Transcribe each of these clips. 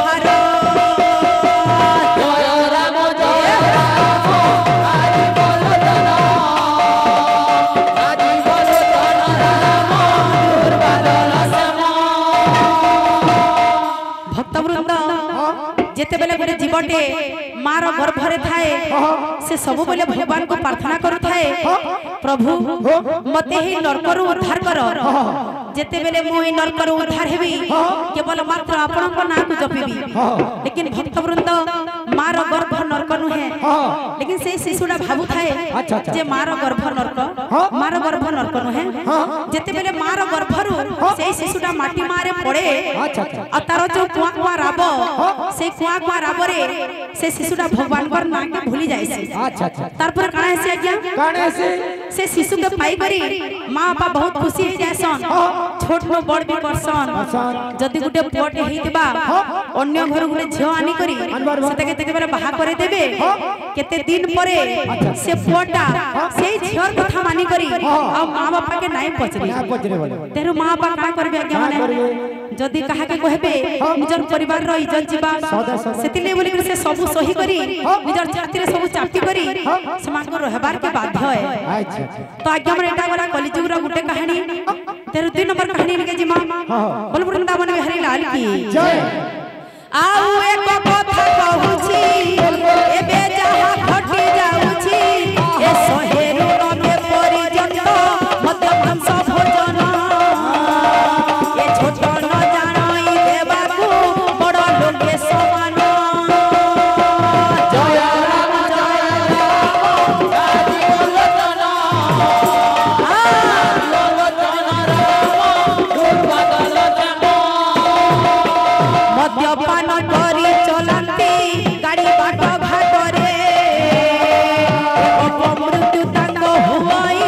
भार भक्तवृंद जेते बेले गोटे जीवटे मार गर्भरे थाए से सब बेले भगवान को प्रार्थना करू थाए प्रभु मते ही नरकरु उद्धार कर जेते बेले मु ए नरकरु उद्धार हेबी केवल मात्र आपन को नाम जपिबी लेकिन भक्तवृंद मार गर्भ नरक नुहे लेकिन से शिशुडा भाबु थाए जे मार गर्भ नरक नुहे जेते बेले मार गर्भरु से शिशुडा माटी मारे पड़े आ तार जो कुआ कुआ राब से कुआ कुआ राबरे से शिशुडा भगवान पर नाम के भूली जाय छै तार पर काहे से आज्ञा से शिशु के पाई करी मां बापा बहुत खुशी हो जायसन छोट नो बड़ भी करसन जदी गुटे पुअटे हेतिबा अन्य घर गुटे झियो आनी करी सेते केते बेले बाहा करे देबे केते दिन परे से पुअटा से झियोर कथा मानी करी आ मां बापा के नाई पचरे तेरो मां बापा का करबे आज्ञा माने जदी कहा के कहबे निजर परिवार रो इज्जत जीवा सेतिले बोली से सब सही करी निजर छाती रे सब चापी करी समान को रहबार के बाध्य है तो आज्ञा मन एटा वाला कलिजुग रो गुटे कहानी तेरे 2 नंबर कहानी लिखे जी मां बोल वृंदावन बिहारी लाल की जय आउ एक कथा कहूची एबे जहा घटी जाउची ए सहेरु नबे परिजन मत वंश भोजन ए छोट न जानाई देबाकू बड़ लोके समान जय राम गादी बोलतन मद्यपान करी चलती गाड़ी बाट घाटरे मृत्यु तंग हुई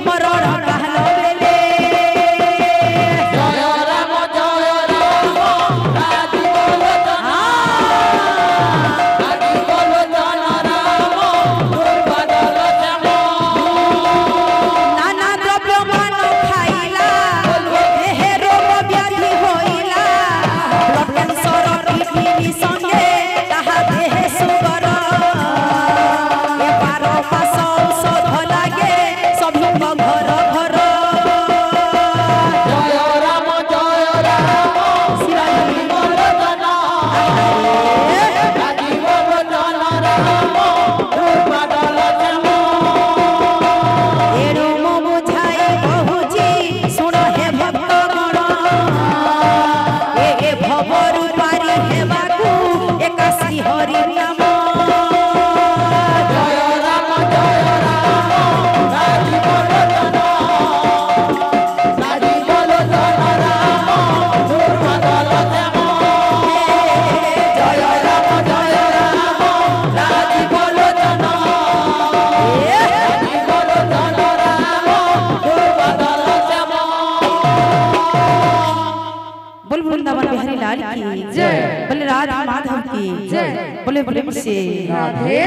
मरण कहल बेले जय राम गादी बोलतन राम दुर्बदल नाना द्रव्य मान खाइला देह रोग व्याधि होइला कैंसर किडनी संगे ताहा देह सुगर ए 12 मास औषध लागे सभी को घर घर जय राम शिवाजी बोलतन गादी बोलतन राम दुर्बदल एरो मो बुझाई बहुजी सुन हे भक्तगण ए भवरु पारी हेबाकू एकासी हरि नाम जय राम गादी बोलतन राम दुर्बदल जय राम गादी बोलतन राम दुर्बदल बोल वृंदावन बिहारी लाल की जय बोले राधा माधव की जय बोले बोले से राधे